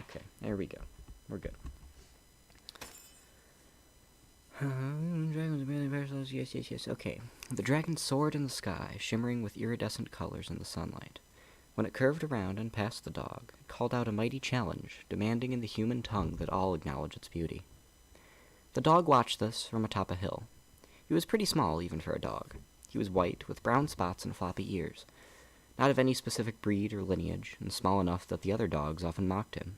Okay, there we go. We're good. Yes. Okay. The dragon soared in the sky, shimmering with iridescent colors in the sunlight. When it curved around and passed the dog, it called out a mighty challenge, demanding in the human tongue that all acknowledge its beauty. The dog watched this from atop a hill. He was pretty small, even for a dog. He was white, with brown spots and floppy ears, not of any specific breed or lineage, and small enough that the other dogs often mocked him.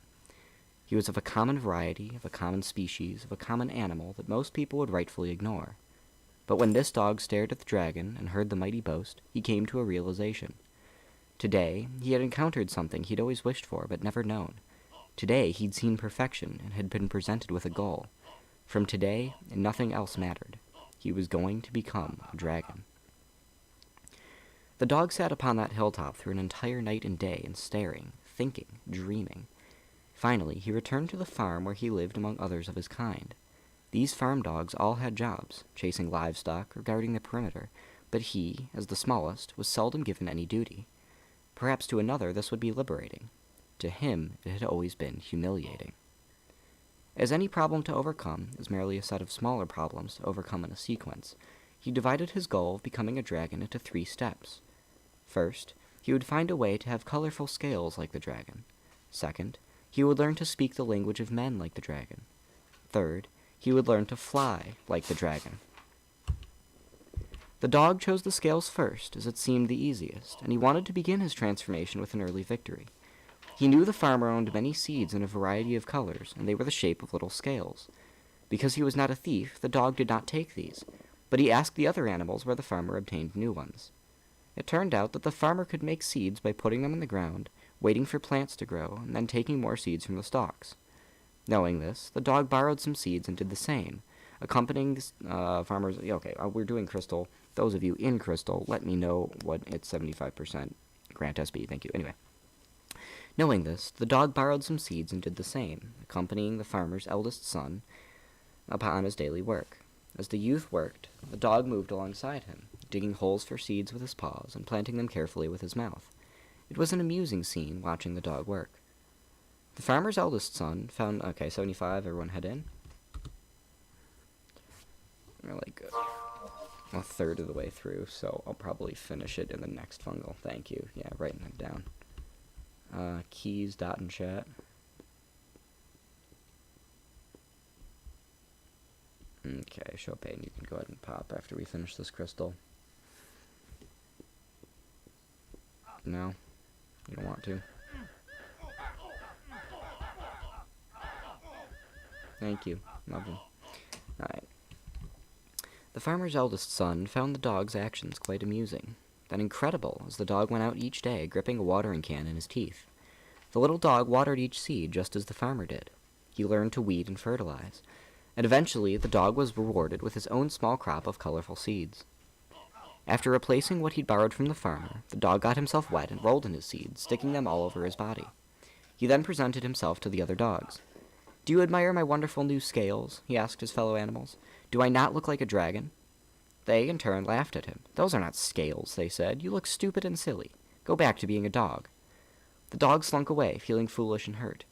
He was of a common variety, of a common species, of a common animal that most people would rightfully ignore. But when this dog stared at the dragon and heard the mighty boast, he came to a realization. Today, he had encountered something he'd always wished for but never known. Today, he'd seen perfection and had been presented with a goal. From today, nothing else mattered. He was going to become a dragon. The dog sat upon that hilltop through an entire night and day and staring, thinking, dreaming. Finally, he returned to the farm where he lived among others of his kind. These farm dogs all had jobs, chasing livestock or guarding the perimeter, but he, as the smallest, was seldom given any duty. Perhaps to another this would be liberating. To him, it had always been humiliating. As any problem to overcome is merely a set of smaller problems to overcome in a sequence, he divided his goal of becoming a dragon into 3 steps. First, he would find a way to have colorful scales like the dragon. Second, he would learn to speak the language of men like the dragon. Third, he would learn to fly like the dragon. The dog chose the scales first, as it seemed the easiest, and he wanted to begin his transformation with an early victory. He knew the farmer owned many seeds in a variety of colors, and they were the shape of little scales. Because he was not a thief, the dog did not take these, but he asked the other animals where the farmer obtained new ones. It turned out that the farmer could make seeds by putting them in the ground, waiting for plants to grow, and then taking more seeds from the stalks. Knowing this, the dog borrowed some seeds and did the same, accompanying the farmer's... Okay, we're doing Crystal. Those of you in Crystal, let me know what it's 75%. Grant SB, thank you. Anyway. Knowing this, the dog borrowed some seeds and did the same, accompanying the farmer's eldest son upon his daily work. As the youth worked, the dog moved alongside him, digging holes for seeds with his paws and planting them carefully with his mouth. It was an amusing scene watching the dog work. The farmer's eldest son found... Okay, 75, everyone head in. We're like a third of the way through, so I'll probably finish it in the next fungal. Thank you. Yeah, writing that down. Keys, dot, and chat. Okay, Chopin, you can go ahead and pop after we finish this crystal. No? You don't want to? Thank you. Lovely. Alright. The farmer's eldest son found the dog's actions quite amusing, then incredible as the dog went out each day gripping a watering can in his teeth. The little dog watered each seed just as the farmer did. He learned to weed and fertilize, and eventually the dog was rewarded with his own small crop of colorful seeds. After replacing what he'd borrowed from the farmer, the dog got himself wet and rolled in his seeds, sticking them all over his body. He then presented himself to the other dogs. "Do you admire my wonderful new scales?" he asked his fellow animals. "Do I not look like a dragon?" They, in turn, laughed at him. "Those are not scales," they said. "You look stupid and silly. Go back to being a dog." The dog slunk away, feeling foolish and hurt.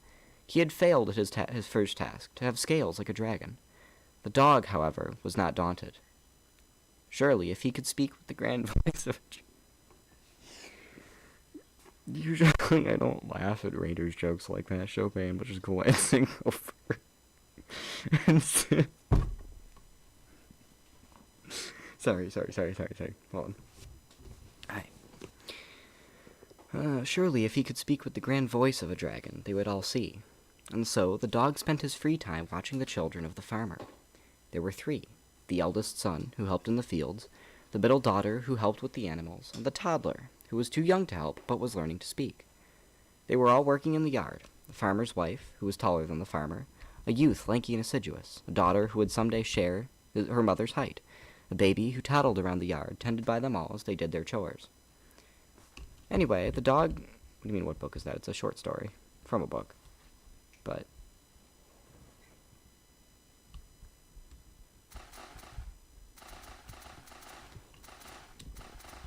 He had failed at his first task, to have scales like a dragon. The dog, however, was not daunted. Surely, if he could speak with the grand voice of... Usually I don't laugh at Raiders jokes like that, Chopin, but just glancing over. Sorry. Hold on. Surely, if he could speak with the grand voice of a dragon, they would all see. And so, the dog spent his free time watching the children of the farmer. There were 3. The eldest son, who helped in the fields, the middle daughter, who helped with the animals, and the toddler, who was too young to help, but was learning to speak. They were all working in the yard. The farmer's wife, who was taller than the farmer, a youth lanky and assiduous, a daughter who would someday share her mother's height, a baby who toddled around the yard, tended by them all as they did their chores. Anyway, the dog... What do you mean, what book is that? It's a short story. From a book. But...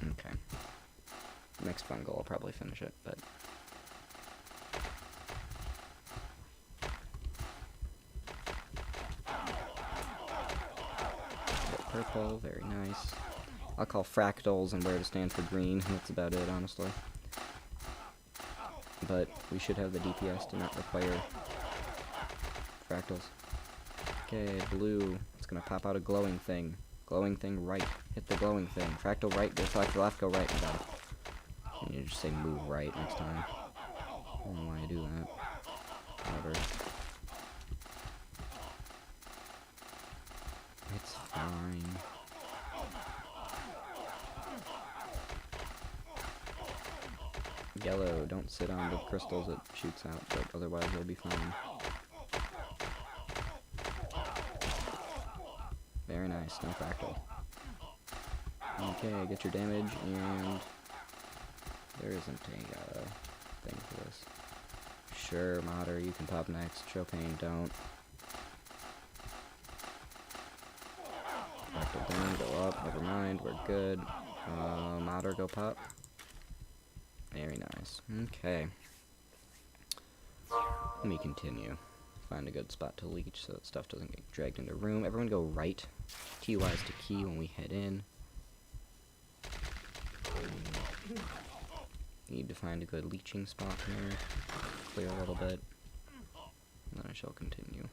Okay. Next fungal, I'll probably finish it, but... purple, very nice. I'll call fractals and where to stand for green, that's about it, honestly. But we should have the DPS to not require fractals. Okay, blue. It's gonna pop out a glowing thing. Glowing thing right. Hit the glowing thing. Fractal right, go select left, go right. Got it. And you just say move right next time. I don't know why I do that. Whatever. It's fine. Yellow, don't sit on the crystals it shoots out, but otherwise you'll be fine. Very nice, no fractal. Okay, get your damage, and there isn't a thing for this. Sure, Modder, you can pop next. Chopin, don't. Fractal down, go up, never mind, we're good. Modder, go pop. Very nice. Okay. Let me continue. Find a good spot to leech so that stuff doesn't get dragged into room. Everyone go right. Key-wise to key when we head in. Need to find a good leeching spot here. Clear a little bit. And then I shall continue.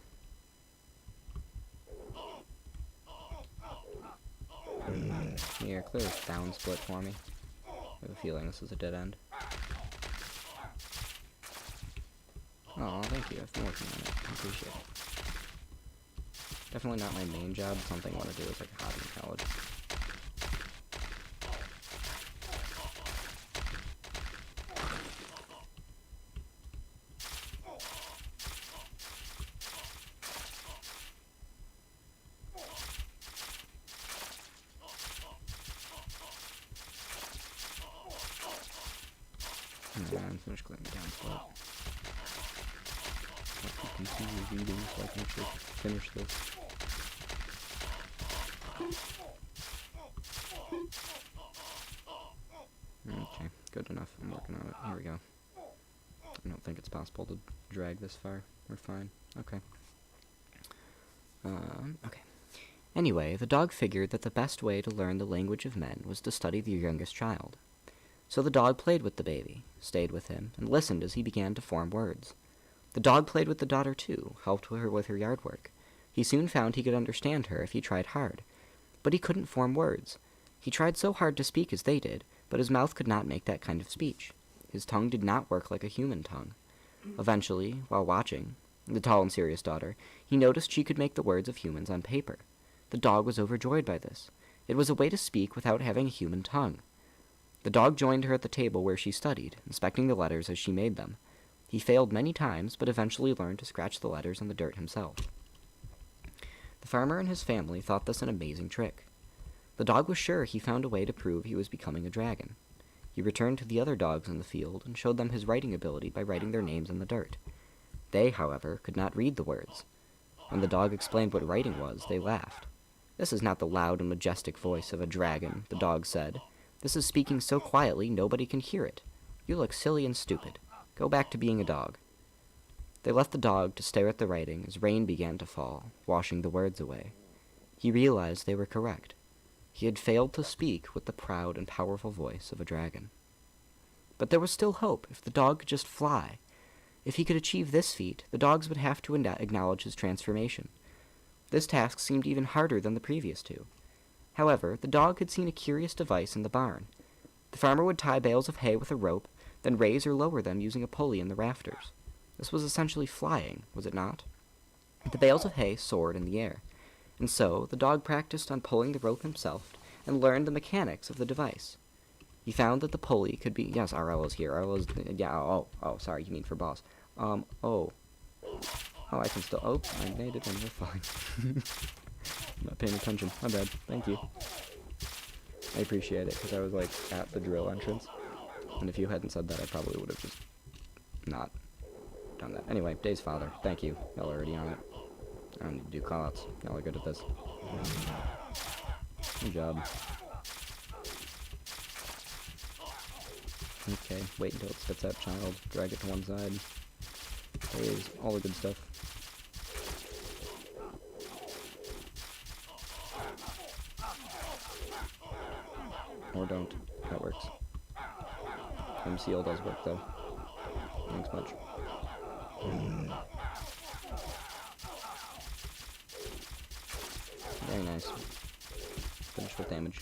Here, clear this down split for me. I have a feeling this is a dead end. Oh, thank you. I've been working on it. I appreciate it. Definitely not my main job. Something I want to do as like a hobby in college. And finish clearing the down spot. I'll continue reading so I can actually finish this. Okay, good enough. I'm working on it. Here we go. I don't think it's possible to drag this far. We're fine. Okay. Okay. Anyway, the dog figured that the best way to learn the language of men was to study the youngest child. So the dog played with the baby, stayed with him, and listened as he began to form words. The dog played with the daughter too, helped her with her yard work. He soon found he could understand her if he tried hard. But he couldn't form words. He tried so hard to speak as they did, but his mouth could not make that kind of speech. His tongue did not work like a human tongue. Eventually, while watching the tall and serious daughter, he noticed she could make the words of humans on paper. The dog was overjoyed by this. It was a way to speak without having a human tongue. The dog joined her at the table where she studied, inspecting the letters as she made them. He failed many times, but eventually learned to scratch the letters in the dirt himself. The farmer and his family thought this an amazing trick. The dog was sure he found a way to prove he was becoming a dragon. He returned to the other dogs in the field and showed them his writing ability by writing their names in the dirt. They, however, could not read the words. When the dog explained what writing was, they laughed. "This is not the loud and majestic voice of a dragon," the dog said. "This is speaking so quietly nobody can hear it. You look silly and stupid. Go back to being a dog." They left the dog to stare at the writing as rain began to fall, washing the words away. He realized they were correct. He had failed to speak with the proud and powerful voice of a dragon. But there was still hope if the dog could just fly. If he could achieve this feat, the dogs would have to acknowledge his transformation. This task seemed even harder than the previous two. However, the dog had seen a curious device in the barn. The farmer would tie bales of hay with a rope, then raise or lower them using a pulley in the rafters. This was essentially flying, was it not? The bales of hay soared in the air, and so the dog practiced on pulling the rope himself and learned the mechanics of the device. He found that the pulley could be... Yes, RL is here. RL is... Yeah, sorry, you mean for boss. Oh, I can still... Oh, I made it, and we're fine. I'm not paying attention. My bad. Thank you. I appreciate it, because I was, like, at the drill entrance. And if you hadn't said that, I probably would have just not done that. Anyway, Dave's father. Thank you. Y'all are already on it. I don't need to do callouts. Y'all are good at this. Good job. Okay, wait until it spits out child. Drag it to one side. There's all the good stuff. Or don't. That works. MCL does work, though. Thanks much. Very nice. Finish with damage.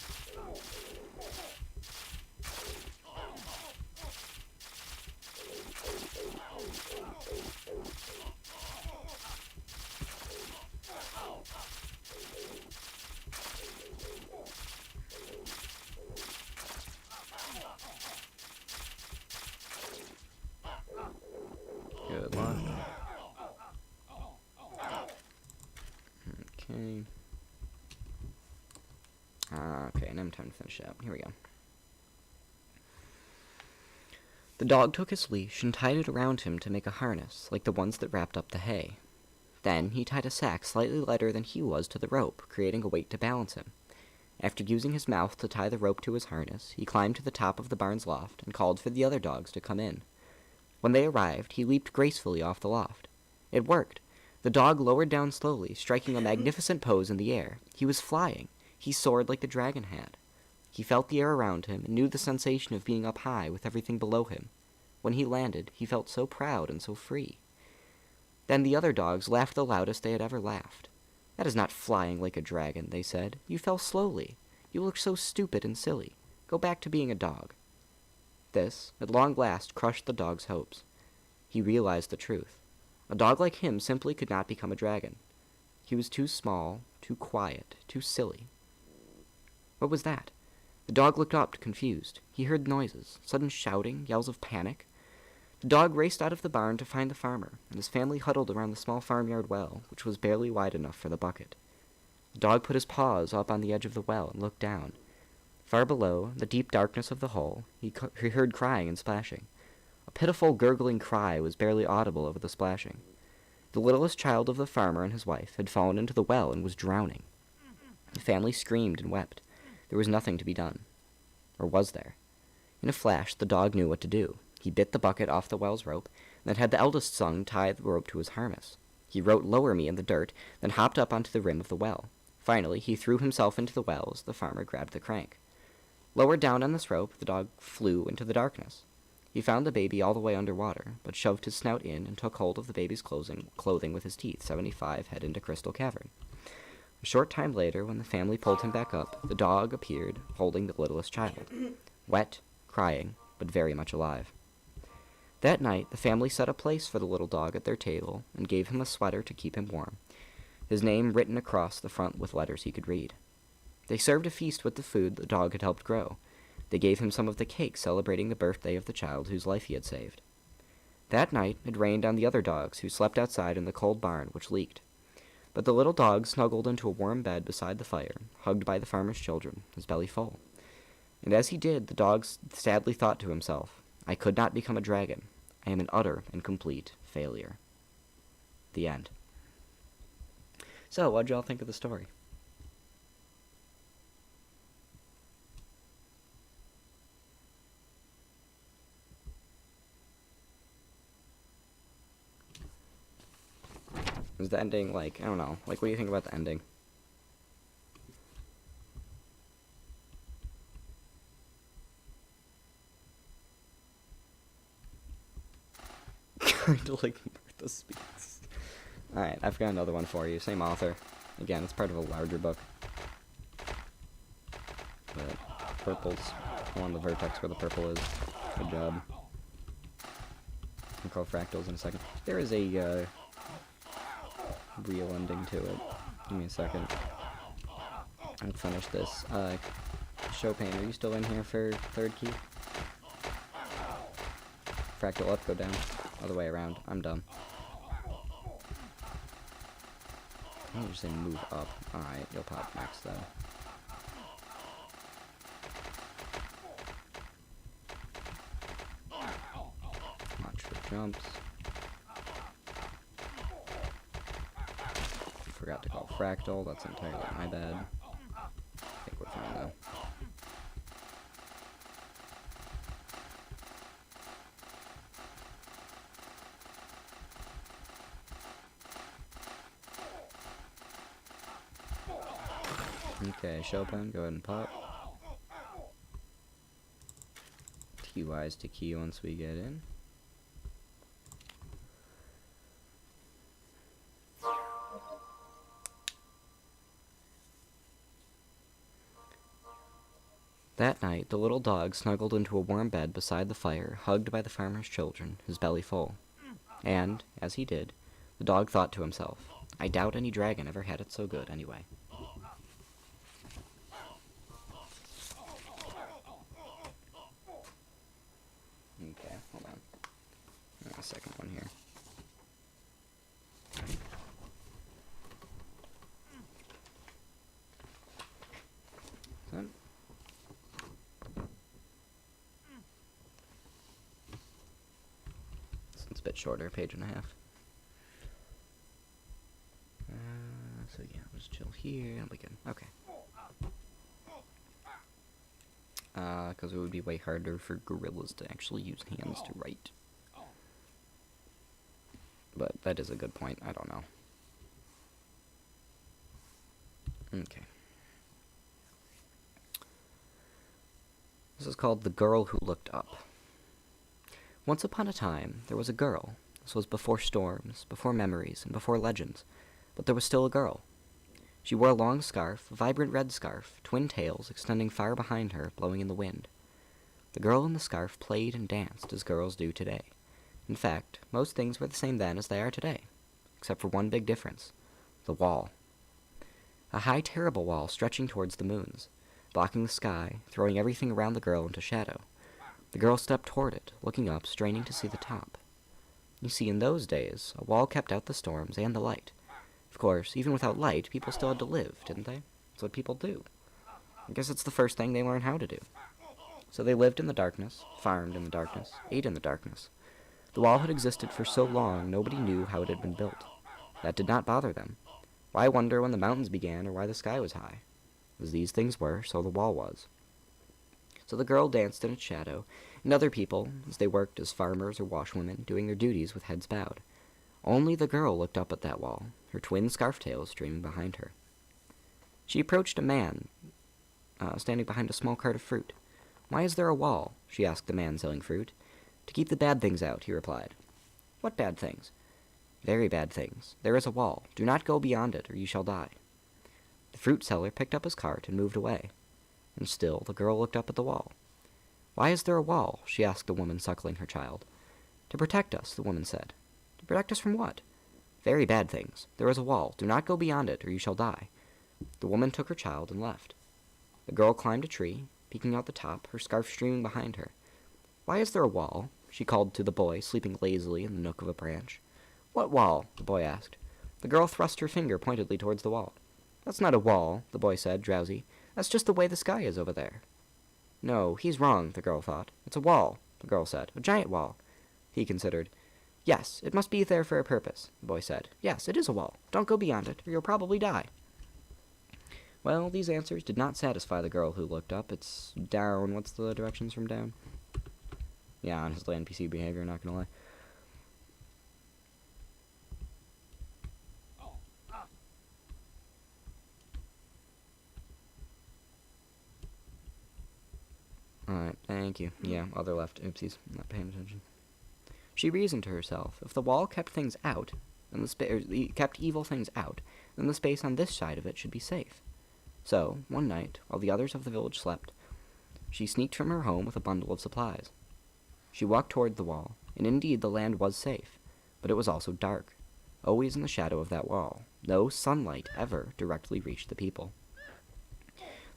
Good luck. Okay. Okay, now time to finish it out. Here we go. The dog took his leash and tied it around him to make a harness, like the ones that wrapped up the hay. Then he tied a sack slightly lighter than he was to the rope, creating a weight to balance him. After using his mouth to tie the rope to his harness, he climbed to the top of the barn's loft and called for the other dogs to come in. When they arrived, he leaped gracefully off the loft. It worked. The dog lowered down slowly, striking a magnificent pose in the air. He was flying. He soared like the dragon had. He felt the air around him and knew the sensation of being up high with everything below him. When he landed, he felt so proud and so free. Then the other dogs laughed the loudest they had ever laughed. "That is not flying like a dragon," they said. "You fell slowly. You look so stupid and silly. Go back to being a dog." This, at long last, crushed the dog's hopes. He realized the truth. A dog like him simply could not become a dragon. He was too small, too quiet, too silly. What was that? The dog looked up, confused. He heard noises, sudden shouting, yells of panic. The dog raced out of the barn to find the farmer, and his family huddled around the small farmyard well, which was barely wide enough for the bucket. The dog put his paws up on the edge of the well and looked down. Far below, the deep darkness of the hole, he heard crying and splashing. A pitiful, gurgling cry was barely audible over the splashing. The littlest child of the farmer and his wife had fallen into the well and was drowning. The family screamed and wept. There was nothing to be done. Or was there? In a flash, the dog knew what to do. He bit the bucket off the well's rope, and then had the eldest son tie the rope to his harness. He wrote "Lower me" in the dirt, then hopped up onto the rim of the well. Finally, he threw himself into the well as the farmer grabbed the crank. Lowered down on this rope, the dog flew into the darkness. He found the baby all the way underwater, but shoved his snout in and took hold of the baby's clothing with his teeth, 75 head into Crystal Cavern. A short time later, when the family pulled him back up, the dog appeared, holding the littlest child. Wet, crying, but very much alive. That night, the family set a place for the little dog at their table and gave him a sweater to keep him warm, his name written across the front with letters he could read. They served a feast with the food the dog had helped grow. They gave him some of the cake celebrating the birthday of the child whose life he had saved. That night, it rained on the other dogs, who slept outside in the cold barn, which leaked. But the little dog snuggled into a warm bed beside the fire, hugged by the farmer's children, his belly full. And as he did, the dog sadly thought to himself, "I could not become a dragon. I am an utter and complete failure." The end. So, what'd y'all think of the story? Is the ending, like, I don't know, like, what do you think about the ending? Kind of like Martha Speaks. Alright, I've got another one for you, same author. Again, it's part of a larger book. But purple's on the vertex where the purple is. Good job. I'll call fractals in a second. There is a, real ending to it. Give me a second. I'll finish this. Chopin, are you still in here for third key? Fractal up, go down. Other way around. I'm done. I'm gonna just say move up. Alright, you'll pop next though. Watch for jumps. Forgot to call fractal, that's entirely my bad. I think we're fine though. Okay, Chopin, go ahead and pop. Be wise to key once we get in. That night, the little dog snuggled into a warm bed beside the fire, hugged by the farmer's children, his belly full. And, as he did, the dog thought to himself, I doubt any dragon ever had it so good anyway. Okay, hold on. A second one here. This one's a bit shorter, page and a half. So yeah, just chill here and we can, okay. Because it would be way harder for gorillas to actually use hands to write. But that is a good point, I don't know. Okay. This is called The Girl Who Looked Up. Once upon a time, there was a girl. This was before storms, before memories, and before legends. But there was still a girl. She wore a long scarf, a vibrant red scarf, twin tails extending far behind her, blowing in the wind. The girl in the scarf played and danced as girls do today. In fact, most things were the same then as they are today, except for one big difference: the wall. A high, terrible wall stretching towards the moons, blocking the sky, throwing everything around the girl into shadow. The girl stepped toward it, looking up, straining to see the top. You see, in those days, a wall kept out the storms and the light. Of course, even without light, people still had to live, didn't they? That's what people do. I guess it's the first thing they learn how to do. So they lived in the darkness, farmed in the darkness, ate in the darkness. The wall had existed for so long, nobody knew how it had been built. That did not bother them. Why wonder when the mountains began or why the sky was high? As these things were, so the wall was. So the girl danced in its shadow, and other people, as they worked as farmers or washwomen, doing their duties with heads bowed. Only the girl looked up at that wall, her twin scarf tails streaming behind her. She approached a man standing behind a small cart of fruit. "Why is there a wall?" she asked the man selling fruit. "To keep the bad things out," he replied. "What bad things?" "Very bad things. There is a wall. Do not go beyond it, or you shall die." The fruit seller picked up his cart and moved away. And still the girl looked up at the wall. "Why is there a wall?" she asked the woman suckling her child. "To protect us," the woman said. "To protect us from what?" "Very bad things. There is a wall. Do not go beyond it, or you shall die." The woman took her child and left. The girl climbed a tree, peeking out the top, her scarf streaming behind her. "Why is there a wall?" she called to the boy, sleeping lazily in the nook of a branch. "What wall?" the boy asked. The girl thrust her finger pointedly towards the wall. "That's not a wall," the boy said, drowsy. "That's just the way the sky is over there." "No, he's wrong," the girl thought. "It's a wall," the girl said. "A giant wall." He considered. "Yes, it must be there for a purpose," the boy said. "Yes, it is a wall. Don't go beyond it, or you'll probably die." Well, these answers did not satisfy the girl who looked up. It's down. What's the directions from down? Yeah, honestly, NPC behavior, not gonna lie. Alright, thank you. Yeah, other left. Oopsies, not paying attention. She reasoned to herself, if the wall kept things out, then kept evil things out, then the space on this side of it should be safe. So, one night, while the others of the village slept, she sneaked from her home with a bundle of supplies. She walked toward the wall, and indeed the land was safe, but it was also dark, always in the shadow of that wall. No sunlight ever directly reached the people.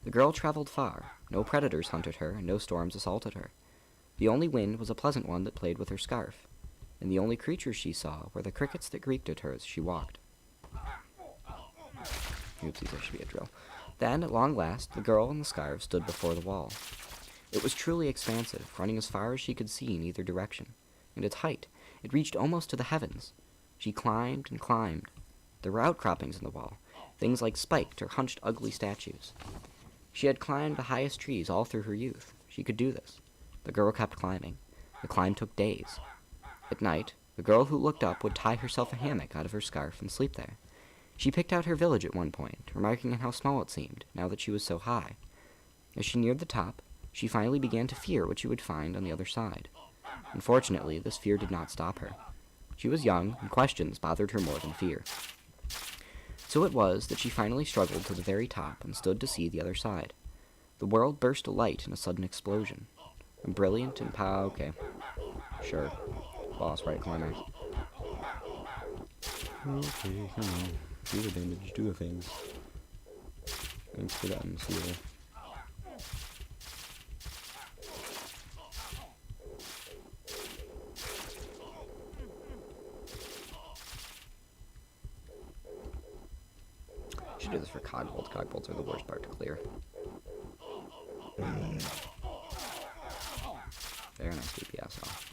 The girl traveled far. No predators hunted her, and no storms assaulted her. The only wind was a pleasant one that played with her scarf, and the only creatures she saw were the crickets that greeted her as she walked. Oopsies, there should be a drill. Then, at long last, the girl in the scarf stood before the wall. It was truly expansive, running as far as she could see in either direction, and its height, it reached almost to the heavens. She climbed and climbed. There were outcroppings in the wall, things like spiked or hunched ugly statues. She had climbed the highest trees all through her youth. She could do this. The girl kept climbing. The climb took days. At night, the girl who looked up would tie herself a hammock out of her scarf and sleep there. She picked out her village at one point, remarking on how small it seemed, now that she was so high. As she neared the top, She finally began to fear what she would find on the other side. Unfortunately, this fear did not stop her. She was young, and questions bothered her more than fear. So it was that she finally struggled to the very top and stood to see the other side. The world burst alight in a sudden explosion. A brilliant and okay. Sure. Boss right climax. Okay, come on. Do the damage, do the things. Thanks for that, seal. Should do this for cogbolts. Cogbolts are the worst part to clear. Very nice DPS off.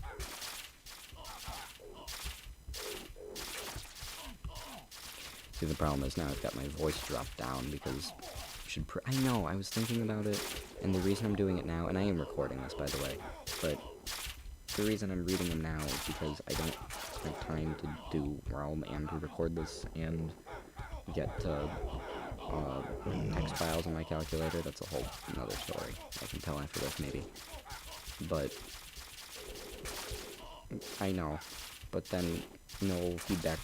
See, the problem is now I've got my voice dropped down because I know, I was thinking about it, and the reason I'm doing it now, and I am recording this, by the way, but the reason I'm reading them now is because I don't have time to do Realm and to record this and get text files on my calculator. That's a whole another story. I can tell after this, maybe. But I know. But then, no feedback.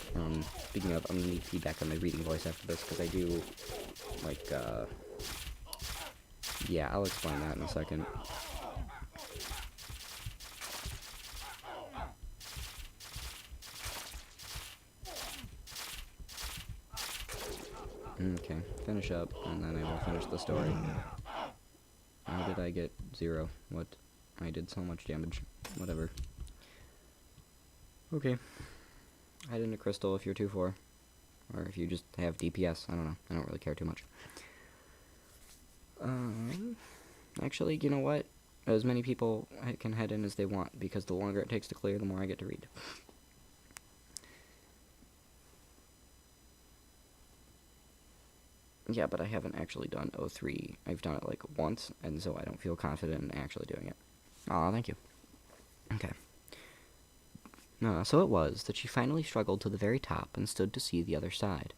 Speaking of, I'm gonna need feedback on my reading voice after this, because I do, like, yeah, I'll explain that in a second. Okay, finish up, and then I will finish the story. How did I get 0? What? I did so much damage. Whatever. Okay. Hide in a crystal if you're 2-4. Or if you just have DPS. I don't know. I don't really care too much. Actually, you know what? As many people can head in as they want, because the longer it takes to clear, the more I get to read. Yeah, but I haven't actually done 03. I've done it, like, once, and so I don't feel confident in actually doing it. Aw, thank you. Okay. So it was that she finally struggled to the very top and stood to see the other side.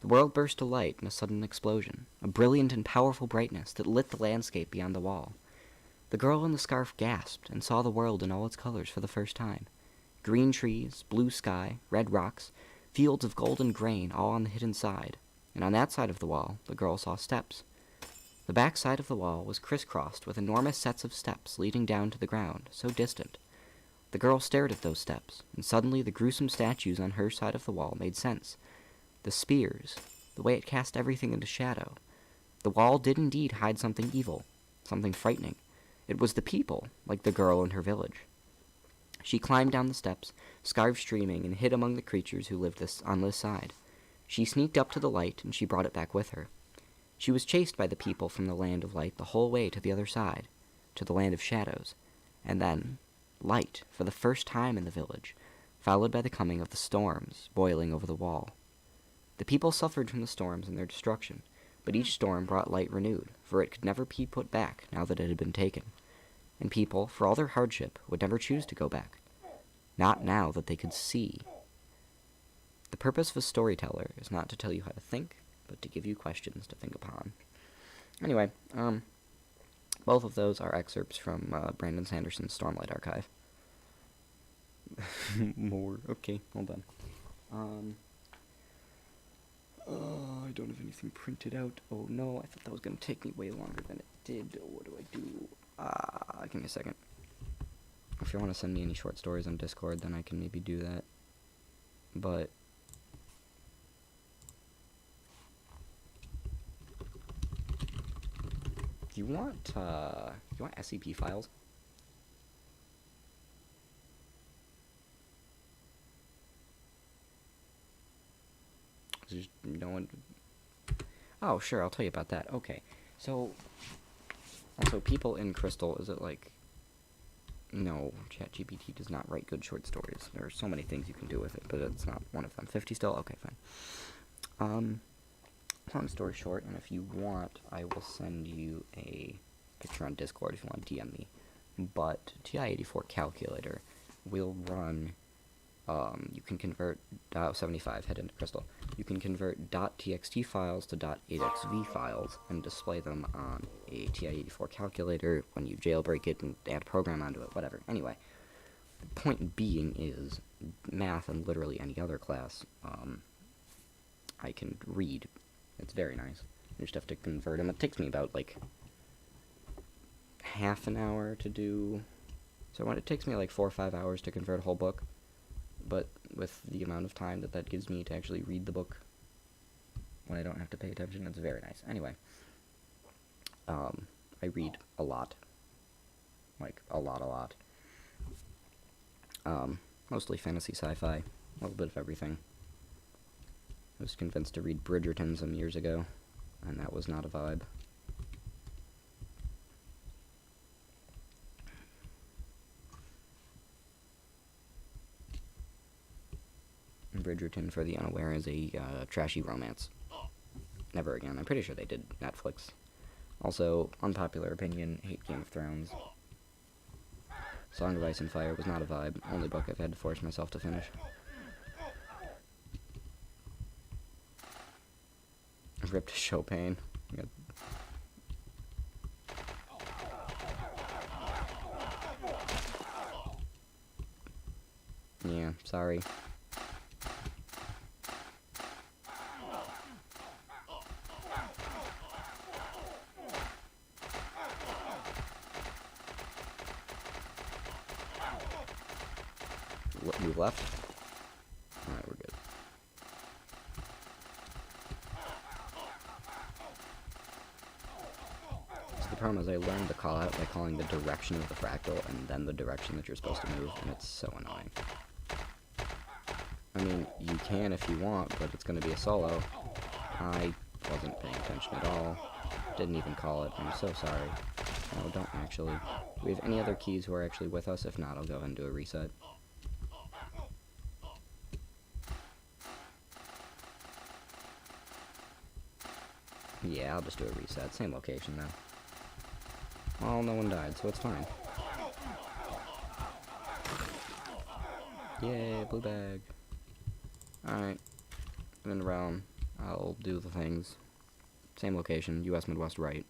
The world burst alight in a sudden explosion, a brilliant and powerful brightness that lit the landscape beyond the wall. The girl in the scarf gasped and saw the world in all its colors for the first time. Green trees, blue sky, red rocks, fields of golden grain all on the hidden side, and on that side of the wall, the girl saw steps. The back side of the wall was crisscrossed with enormous sets of steps leading down to the ground, so distant. The girl stared at those steps, and suddenly the gruesome statues on her side of the wall made sense. The spears, the way it cast everything into shadow. The wall did indeed hide something evil, something frightening. It was the people, like the girl in her village. She climbed down the steps, scarves streaming, and hid among the creatures who lived on this side. She sneaked up to the light, and she brought it back with her. She was chased by the people from the land of light the whole way to the other side, to the land of shadows, and then light for the first time in the village, followed by the coming of the storms boiling over the wall. The people suffered from the storms and their destruction, but each storm brought light renewed, for it could never be put back now that it had been taken. And people, for all their hardship, would never choose to go back. Not now that they could see. The purpose of a storyteller is not to tell you how to think, but to give you questions to think upon. Anyway, both of those are excerpts from Brandon Sanderson's Stormlight Archive. More. Okay, hold on. I don't have anything printed out. Oh no, I thought that was going to take me way longer than it did. What do I do? Give me a second. If you want to send me any short stories on Discord, then I can maybe do that. But you want SCP files? Just no one. Oh, sure, I'll tell you about that. Okay, so also people in Crystal, is it like? No, ChatGPT does not write good short stories. There are so many things you can do with it, but it's not one of them. 50 still? Okay, fine. Long story short, and if you want, I will send you a picture on Discord if you want to DM me. But TI-84 calculator will run you can convert 75, head into crystal. You can convert .txt files to .8xv files and display them on a TI-84 calculator when you jailbreak it and add a program onto it, whatever. Anyway, the point being is, math and literally any other class, I can read. It's very nice. You just have to convert them. It takes me about, like, half an hour to do. So when it takes me, like, 4 or 5 hours to convert a whole book, but with the amount of time that gives me to actually read the book when I don't have to pay attention, it's very nice. Anyway, I read a lot. Like, a lot. Mostly fantasy sci-fi, a little bit of everything. I was convinced to read Bridgerton some years ago, and that was not a vibe. Bridgerton, for the unaware, is a trashy romance. Never again. I'm pretty sure they did Netflix. Also, unpopular opinion, hate Game of Thrones. Song of Ice and Fire was not a vibe. Only book I've had to force myself to finish. I've ripped Chopin. Yeah, sorry. Move left. Alright, we're good. So the problem is I learned the call out by calling the direction of the fractal and then the direction that you're supposed to move, and it's so annoying. I mean, you can if you want, but it's going to be a solo. I wasn't paying attention at all. Didn't even call it. I'm so sorry. No, don't actually. Do we have any other keys who are actually with us? If not, I'll go ahead and do a reset. Yeah, I'll just do a reset. Same location, though. Well, no one died, so it's fine. Yay, blue bag. Alright. I'm in the realm. I'll do the things. Same location, US Midwest right.